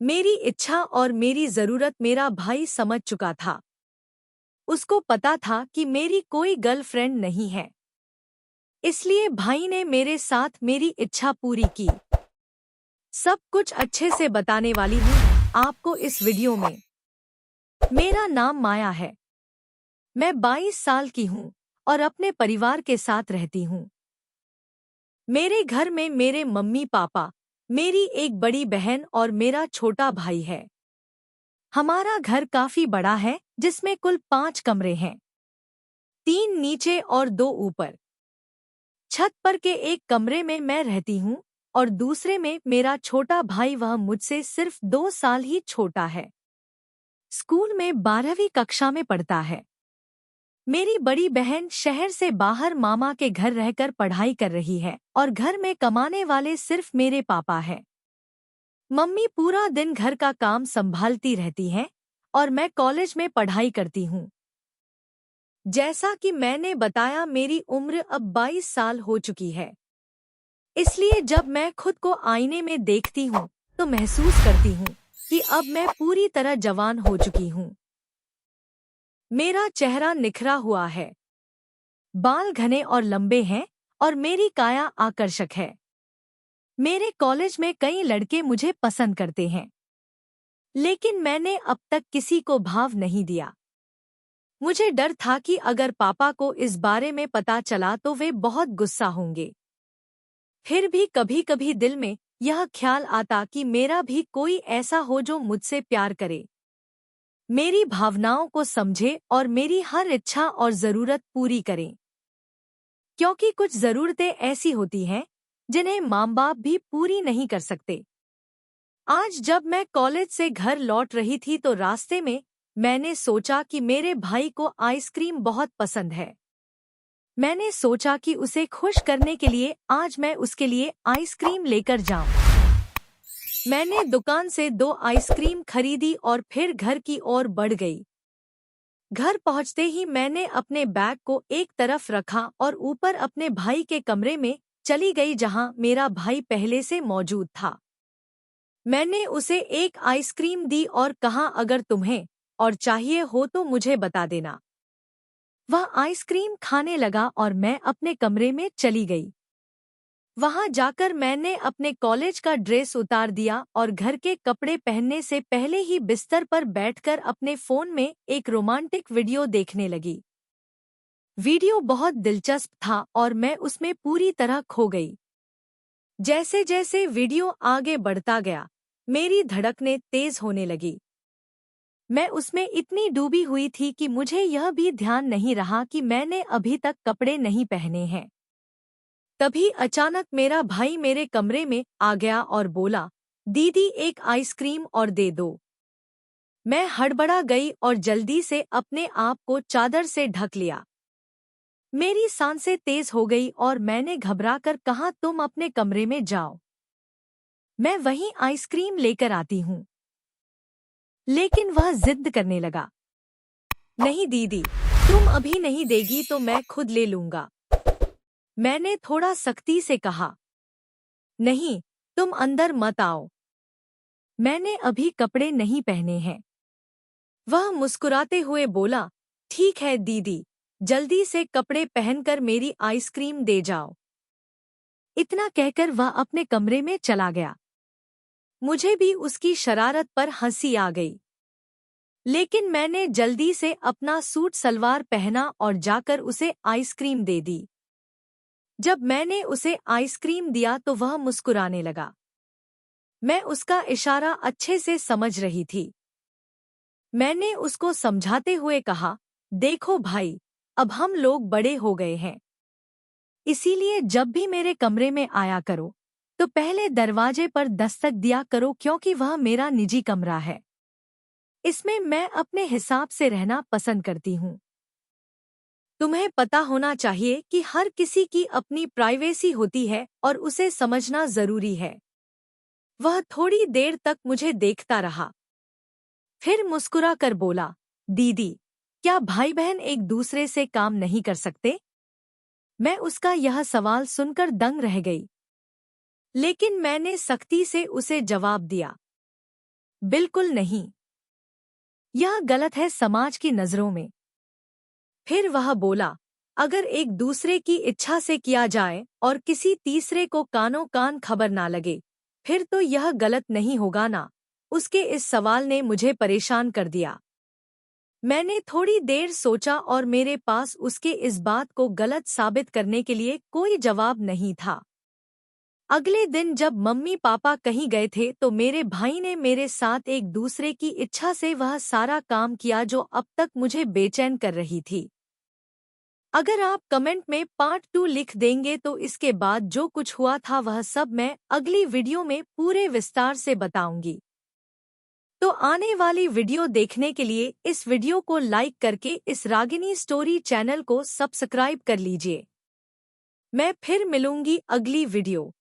मेरी इच्छा और मेरी जरूरत मेरा भाई समझ चुका था। उसको पता था कि मेरी कोई गर्लफ्रेंड नहीं है, इसलिए भाई ने मेरे साथ मेरी इच्छा पूरी की। सब कुछ अच्छे से बताने वाली हूँ आपको इस वीडियो में। मेरा नाम माया है। मैं 22 साल की हूँ और अपने परिवार के साथ रहती हूँ। मेरे घर में मेरे मम्मी पापा, मेरी एक बड़ी बहन और मेरा छोटा भाई है। हमारा घर काफी बड़ा है जिसमें कुल 5 कमरे हैं, 3 नीचे और 2 ऊपर। छत पर के एक कमरे में मैं रहती हूँ और दूसरे में मेरा छोटा भाई, वह मुझसे सिर्फ 2 साल ही छोटा है। स्कूल में 12वीं कक्षा में पढ़ता है। मेरी बड़ी बहन शहर से बाहर मामा के घर रहकर पढ़ाई कर रही है और घर में कमाने वाले सिर्फ मेरे पापा हैं। मम्मी पूरा दिन घर का काम संभालती रहती हैं और मैं कॉलेज में पढ़ाई करती हूँ। जैसा कि मैंने बताया, मेरी उम्र अब 22 साल हो चुकी है। इसलिए जब मैं खुद को आईने में देखती हूँ तो महसूस करती हूँ कि अब मैं पूरी तरह जवान हो चुकी हूँ। मेरा चेहरा निखरा हुआ है, बाल घने और लंबे हैं और मेरी काया आकर्षक है। मेरे कॉलेज में कई लड़के मुझे पसंद करते हैं, लेकिन मैंने अब तक किसी को भाव नहीं दिया। मुझे डर था कि अगर पापा को इस बारे में पता चला तो वे बहुत गुस्सा होंगे। फिर भी कभी-कभी दिल में यह ख्याल आता कि मेरा भी कोई ऐसा हो जो मुझसे प्यार करे, मेरी भावनाओं को समझे और मेरी हर इच्छा और जरूरत पूरी करे। क्योंकि कुछ जरूरतें ऐसी होती हैं जिन्हें माँ बाप भी पूरी नहीं कर सकते। आज जब मैं कॉलेज से घर लौट रही थी तो रास्ते में मैंने सोचा कि मेरे भाई को आइसक्रीम बहुत पसंद है। मैंने सोचा कि उसे खुश करने के लिए आज मैं उसके लिए आइसक्रीम लेकर जाऊं। मैंने दुकान से 2 आइसक्रीम खरीदी और फिर घर की ओर बढ़ गई। घर पहुंचते ही मैंने अपने बैग को एक तरफ रखा और ऊपर अपने भाई के कमरे में चली गई जहां मेरा भाई पहले से मौजूद था। मैंने उसे एक आइसक्रीम दी और कहा, अगर तुम्हें और चाहिए हो तो मुझे बता देना। वह आइसक्रीम खाने लगा और मैं अपने कमरे में चली गई। वहां जाकर मैंने अपने कॉलेज का ड्रेस उतार दिया और घर के कपड़े पहनने से पहले ही बिस्तर पर बैठकर अपने फोन में एक रोमांटिक वीडियो देखने लगी। वीडियो बहुत दिलचस्प था और मैं उसमें पूरी तरह खो गई। जैसे जैसे वीडियो आगे बढ़ता गया, मेरी धड़कनें तेज होने लगी। मैं उसमें इतनी डूबी हुई थी कि मुझे यह भी ध्यान नहीं रहा कि मैंने अभी तक कपड़े नहीं पहने हैं। तभी अचानक मेरा भाई मेरे कमरे में आ गया और बोला, दीदी एक आइसक्रीम और दे दो। मैं हड़बड़ा गई और जल्दी से अपने आप को चादर से ढक लिया। मेरी सांसें तेज हो गई और मैंने घबराकर कहा, तुम अपने कमरे में जाओ, मैं वहीं आइसक्रीम लेकर आती हूँ। लेकिन वह जिद करने लगा, नहीं दीदी, तुम अभी नहीं देगी तो मैं खुद ले लूंगा। मैंने थोड़ा सख्ती से कहा, नहीं, तुम अंदर मत आओ, मैंने अभी कपड़े नहीं पहने हैं। वह मुस्कुराते हुए बोला, ठीक है दीदी, जल्दी से कपड़े पहनकर मेरी आइसक्रीम दे जाओ। इतना कहकर वह अपने कमरे में चला गया। मुझे भी उसकी शरारत पर हंसी आ गई, लेकिन मैंने जल्दी से अपना सूट सलवार पहना और जाकर उसे आइसक्रीम दे दी। जब मैंने उसे आइसक्रीम दिया तो वह मुस्कुराने लगा। मैं उसका इशारा अच्छे से समझ रही थी। मैंने उसको समझाते हुए कहा, देखो भाई, अब हम लोग बड़े हो गए हैं, इसीलिए जब भी मेरे कमरे में आया करो तो पहले दरवाजे पर दस्तक दिया करो, क्योंकि वह मेरा निजी कमरा है। इसमें मैं अपने हिसाब से रहना पसंद करती हूँ। तुम्हें पता होना चाहिए कि हर किसी की अपनी प्राइवेसी होती है और उसे समझना जरूरी है। वह थोड़ी देर तक मुझे देखता रहा, फिर मुस्कुरा कर बोला, दीदी, क्या भाई बहन एक दूसरे से काम नहीं कर सकते? मैं उसका यह सवाल सुनकर दंग रह गई, लेकिन मैंने सख्ती से उसे जवाब दिया, बिल्कुल नहीं। यह गलत है समाज की नजरों में। फिर वह बोला, अगर एक दूसरे की इच्छा से किया जाए और किसी तीसरे को कानों कान खबर ना लगे, फिर तो यह गलत नहीं होगा ना। उसके इस सवाल ने मुझे परेशान कर दिया। मैंने थोड़ी देर सोचा और मेरे पास उसके इस बात को गलत साबित करने के लिए कोई जवाब नहीं था। अगले दिन जब मम्मी पापा कहीं गए थे तो मेरे भाई ने मेरे साथ एक दूसरे की इच्छा से वह सारा काम किया जो अब तक मुझे बेचैन कर रही थी। अगर आप कमेंट में पार्ट 2 लिख देंगे तो इसके बाद जो कुछ हुआ था वह सब मैं अगली वीडियो में पूरे विस्तार से बताऊंगी। तो आने वाली वीडियो देखने के लिए इस वीडियो को लाइक करके इस रागिनी स्टोरी चैनल को सब्सक्राइब कर लीजिए। मैं फिर मिलूंगी अगली वीडियो।